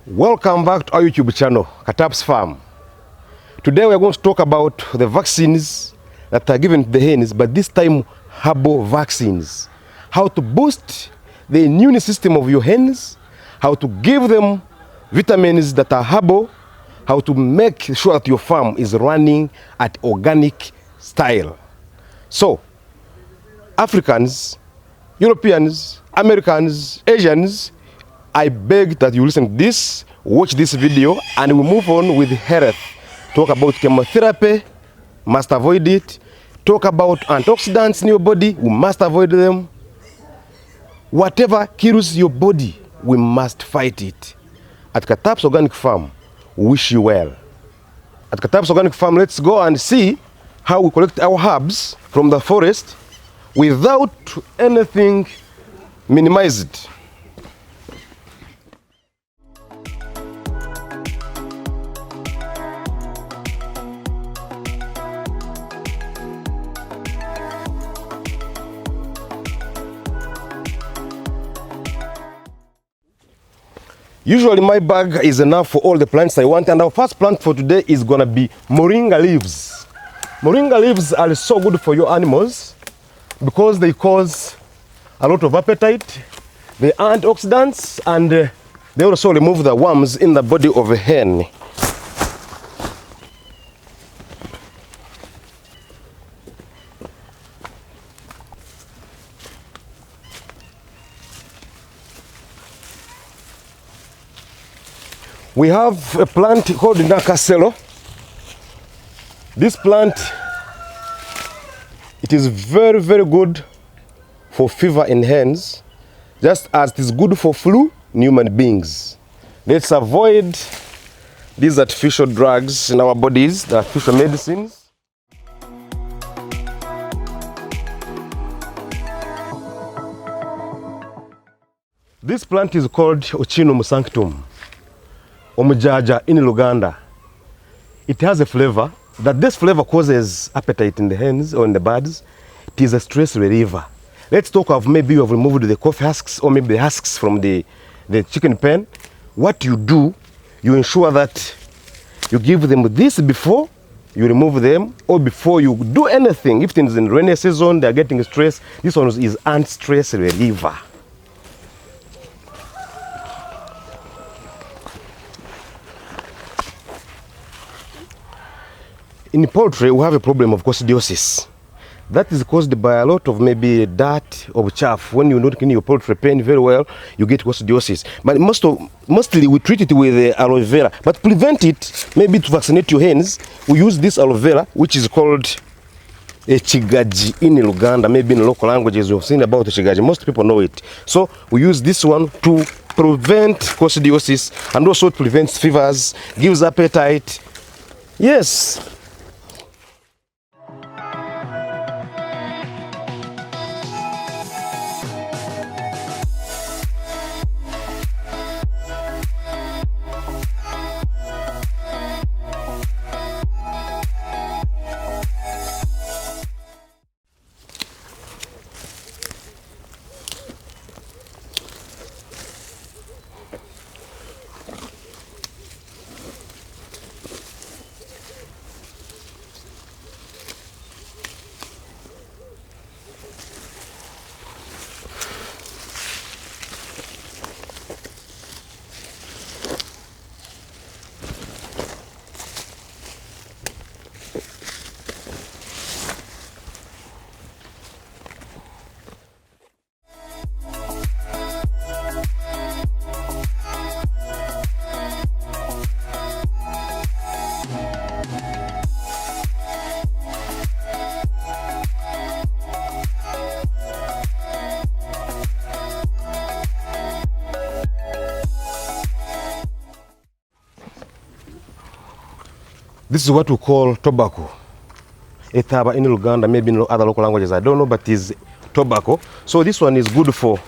Welcome back to our YouTube channel, Katap's Farm. Today we are going to talk about the vaccines that are given to the hens, but this time herbal vaccines. How to boost the immune system of your hens, how to give them vitamins that are herbal, how to make sure that your farm is running at organic style. So, Africans, Europeans, Americans, Asians, I beg that you listen to this, watch this video, and we move on with health. Talk about chemotherapy, must avoid it. Talk about antioxidants in your body, we must avoid them. Whatever kills your body, we must fight it. At Katap's Organic Farm, we wish you well. At Katap's Organic Farm, let's go and see how we collect our herbs from the forest without anything minimized. Usually my bag is enough for all the plants I want, and our first plant for today is gonna be moringa leaves. Moringa leaves are so good for your animals because they cause a lot of appetite, they are antioxidants, and they also remove the worms in the body of a hen. We have a plant called Newcastle. This plant, it is very, very good for fever in hens, just as it is good for flu in human beings. Let's avoid these artificial drugs in our bodies, the artificial medicines. This plant is called Ochinum sanctum, Omujaja in Luganda. It has a flavor, that this flavor causes appetite in the hens or in the birds. It is a stress reliever. Let's talk of maybe you have removed the coffee husks or maybe the husks from the chicken pen. What you do, you ensure that you give them this before you remove them or before you do anything. If it is in rainy season, they are getting stress, this one is anti-stress reliever. In poultry, we have a problem of coccidiosis. That is caused by a lot of maybe dirt or chaff. When you're not cleaning your poultry pen very well, you get coccidiosis. But mostly we treat it with aloe vera. But to prevent it, maybe to vaccinate your hens, we use this aloe vera, which is called a chigaji in Luganda. Maybe in local languages you've seen about the chigaji. Most people know it. So we use this one to prevent coccidiosis, and also it prevents fevers, gives appetite. Yes. This is what we call tobacco. Etaba in Uganda, maybe in other local languages, I don't know, but it's tobacco. So this one is good for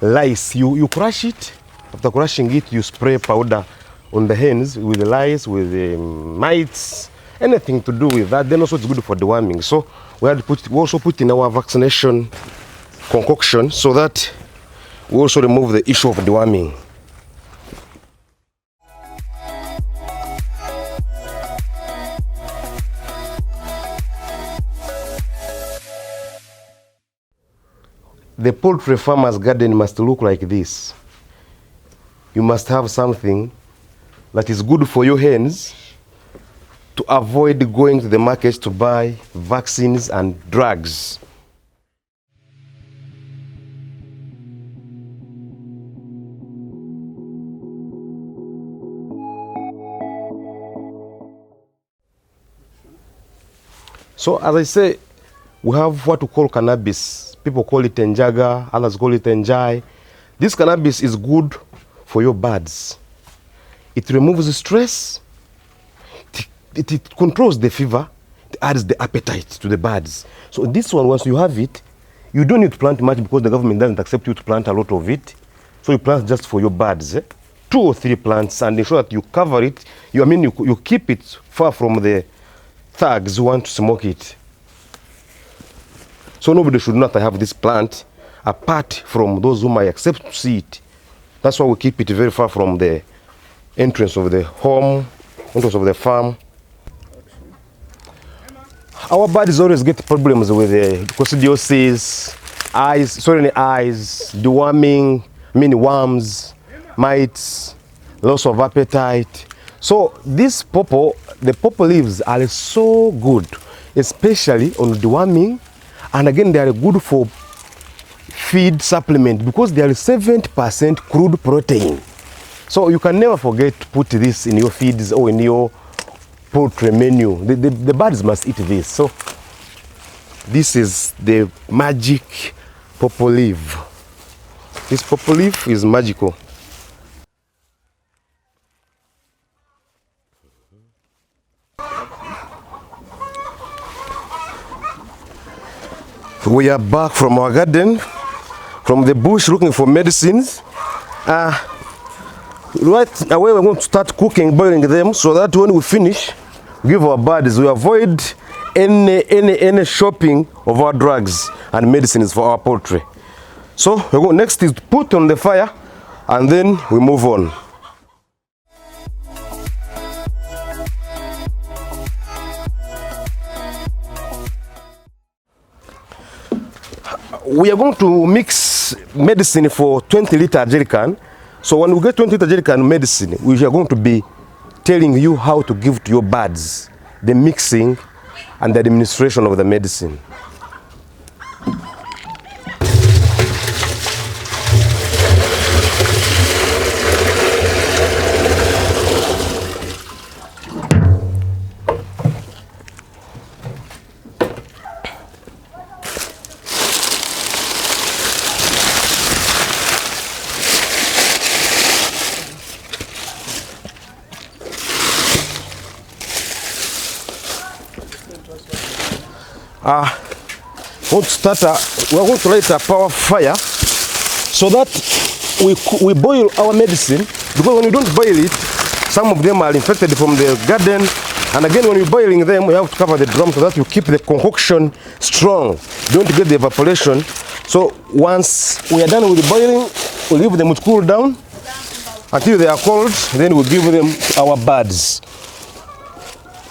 lice. You crush it. After crushing it, you spray powder on the hens with the lice, with the mites, anything to do with that. Then also it's good for deworming. So we also put in our vaccination concoction so that we also remove the issue of deworming. the poultry farmer's garden must look like this. You must have something that is good for your hens to avoid going to the market to buy vaccines and drugs. So as I say, we have what we call cannabis. People call it enjaga, others call it enjai. This cannabis is good for your birds. It removes stress, it controls the fever, it adds the appetite to the birds. So this one, once you have it, you don't need to plant much because the government doesn't accept you to plant a lot of it. So you plant just for your birds, 2 or 3 plants, and ensure that you cover it. You keep it far from the thugs who want to smoke it. So nobody should not have this plant apart from those who might accept to see it. That's why we keep it very far from the entrance of the home, entrance of the farm. Our birds always get problems with coccidiosis, eyes, deworming, worms, mites, loss of appetite. So this the pawpaw leaves are so good, especially on deworming, and again they are good for feed supplement because they are 70% crude protein. So you can never forget to put this in your feeds or in your poultry menu. The birds must eat this. So this is the magic pawpaw leaf. This pawpaw leaf is magical. We are back from our garden, from the bush, looking for medicines. Right away we're going to start cooking, boiling them, so that when we finish, we give our birds, we avoid any shopping of our drugs and medicines for our poultry. So next is to put on the fire, and then we move on. We are going to mix medicine for 20-liter jerrycan. So when we get 20-liter jerrycan medicine, we are going to be telling you how to give to your birds, the mixing and the administration of the medicine. We're going to light a power fire so that we boil our medicine, because when you don't boil it, some of them are infected from the garden, and again when you're boiling them, you have to cover the drum so that you keep the concoction strong, don't get the evaporation. So once we are done with the boiling, we leave them to cool down until they are cold, then we give them our birds.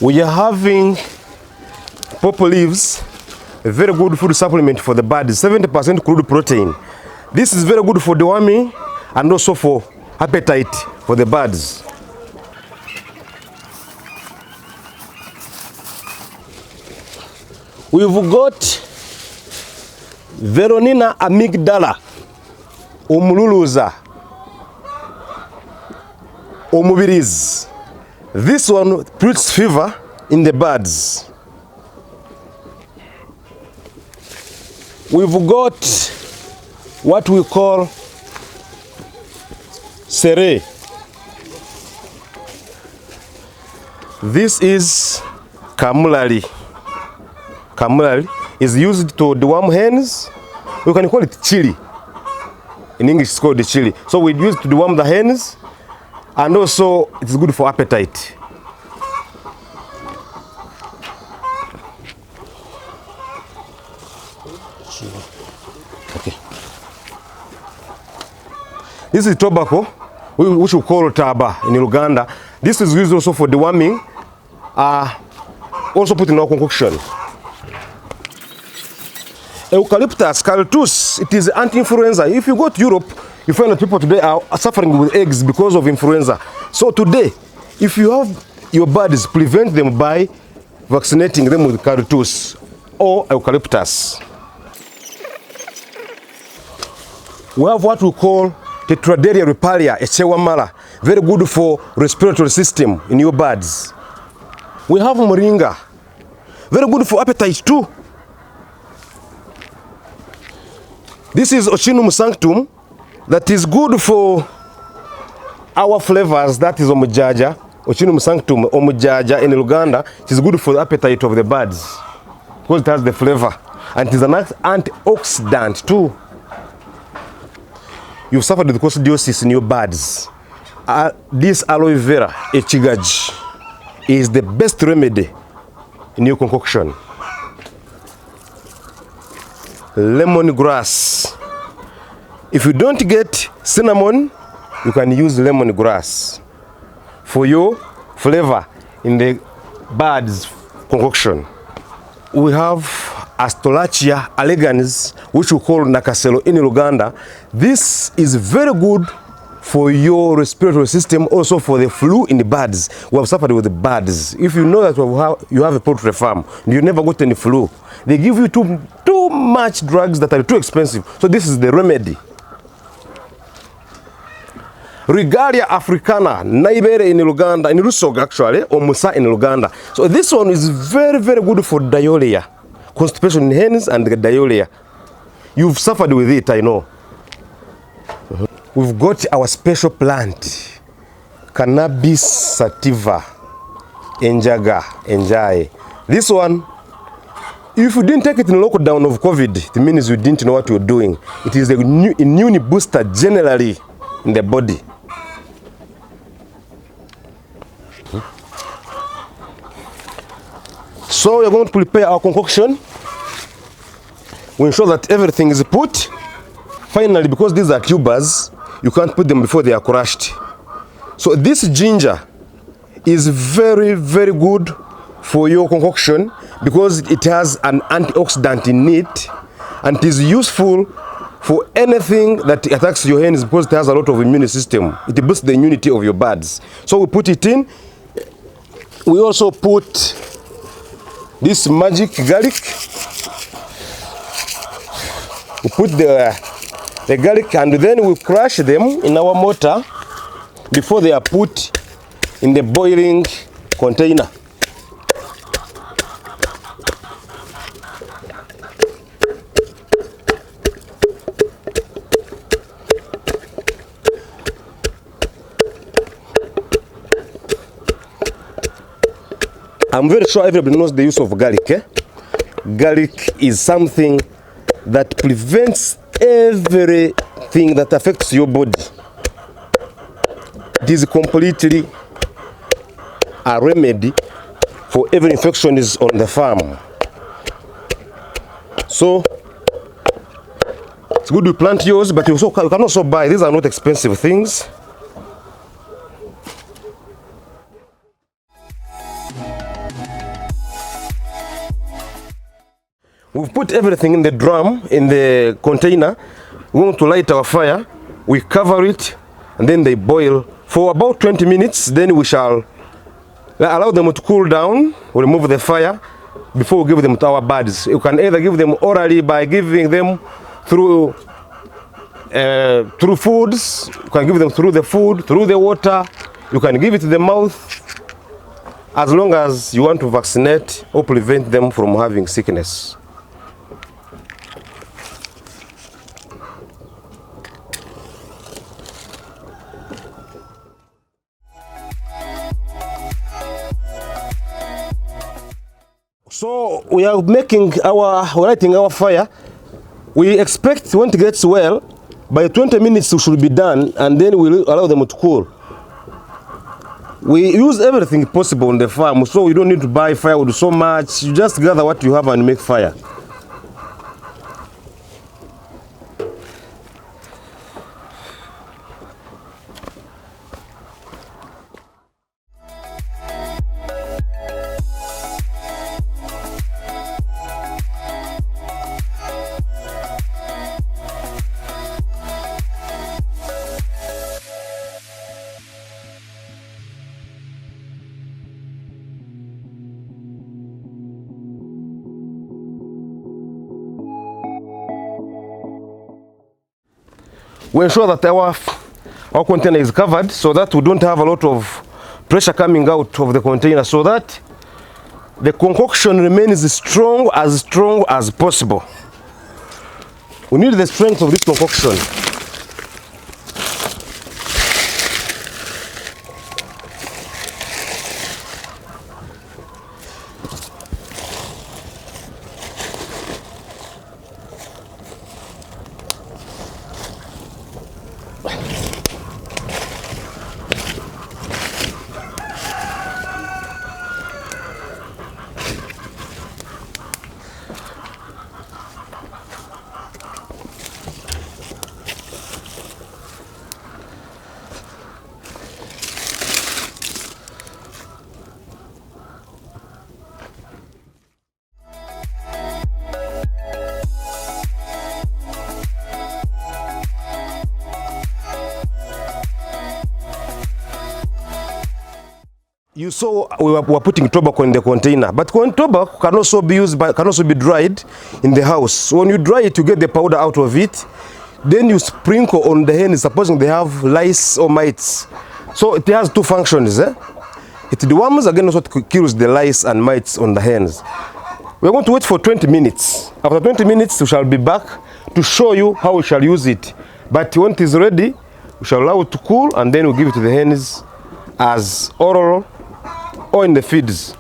We are having pawpaw leaves, a very good food supplement for the birds, 70% crude protein. This is very good for deworming and also for appetite for the birds. We've got Veronina amygdala, umululuza, umubiriz. This one treats fever in the birds. We've got what we call sere. This is kamulali. Kamulali is used to deworm hens. We can call it chili. In English it's called the chili. So we use it to deworm the hens, and also it's good for appetite. Okay. This is tobacco, which we call taba in Uganda. This is used also for deworming, also put in our concoction. Eucalyptus, Caltus, it is anti-influenza. If you go to Europe, you find that people today are suffering with eggs because of influenza. So today, if you have your birds, prevent them by vaccinating them with Caltus or Eucalyptus. We have what we call Tetraderia repalia, Echewamala, very good for respiratory system in your birds. We have Moringa, very good for appetite too. This is Ochinum sanctum, that is good for our flavors, that is Omujaja. Ochinum sanctum, Omujaja in Uganda, it is good for the appetite of the birds because it has the flavor. And it is an antioxidant too. You've suffered with coccidiosis in your birds. This aloe vera, Echigaj, is the best remedy in your concoction. Lemongrass. If you don't get cinnamon, you can use lemongrass for your flavor in the bird's concoction. We have Astrolachia elegans, which we call Newcastle in Uganda. This is very good for your respiratory system, also for the flu in the birds. We have suffered with the birds. If you know that you have a poultry farm, and you never got any flu, they give you too much drugs that are too expensive. So this is the remedy. Regalia africana, Naibere in Uganda, in Rusog actually, or Musa in Uganda. So this one is very, very good for diarrhea, constipation in hens and diarrhea. You've suffered with it, I know. We've got our special plant, Cannabis sativa, Enjaga, Enjai. This one, if you didn't take it in lockdown of COVID, it means you didn't know what you're doing. It is a new immune booster generally in the body. So we're going to prepare our concoction. We ensure that everything is put. Finally, because these are tubers, you can't put them before they are crushed. So this ginger is very, very good for your concoction because it has an antioxidant in it, and it is useful for anything that attacks your hens because it has a lot of immune system. It boosts the immunity of your birds. So we put it in. We also put this magic garlic. We put the garlic and then we crush them in our mortar before they are put in the boiling container. I'm very sure everybody knows the use of garlic. Garlic is something that prevents everything that affects your body. It is completely a remedy for every infection is on the farm. So it's good to plant yours, but you can also buy. These are not expensive things. We've put everything in the drum, in the container. We want to light our fire. We cover it, and then they boil for about 20 minutes. Then we shall allow them to cool down. We remove the fire before we give them to our birds. You can either give them orally by giving them through foods. You can give them through the food, through the water. You can give it to the mouth, as long as you want to vaccinate or prevent them from having sickness. So we are lighting our fire. We expect when it gets well, by 20 minutes it should be done, and then we'll allow them to cool. We use everything possible on the farm, so you don't need to buy firewood so much. You just gather what you have and make fire. we ensure that our container is covered so that we don't have a lot of pressure coming out of the container, so that the concoction remains as strong as possible. We need the strength of this concoction. You saw we were putting tobacco in the container, but tobacco can also be used can also be dried in the house. So when you dry it, you get the powder out of it. Then you sprinkle on the hens, supposing they have lice or mites. So it has two functions. It deworms, again also kills the lice and mites on the hens. We're going to wait for 20 minutes. After 20 minutes, we shall be back to show you how we shall use it. But when it is ready, we shall allow it to cool, and then we'll give it to the hens as oral or in the feeds.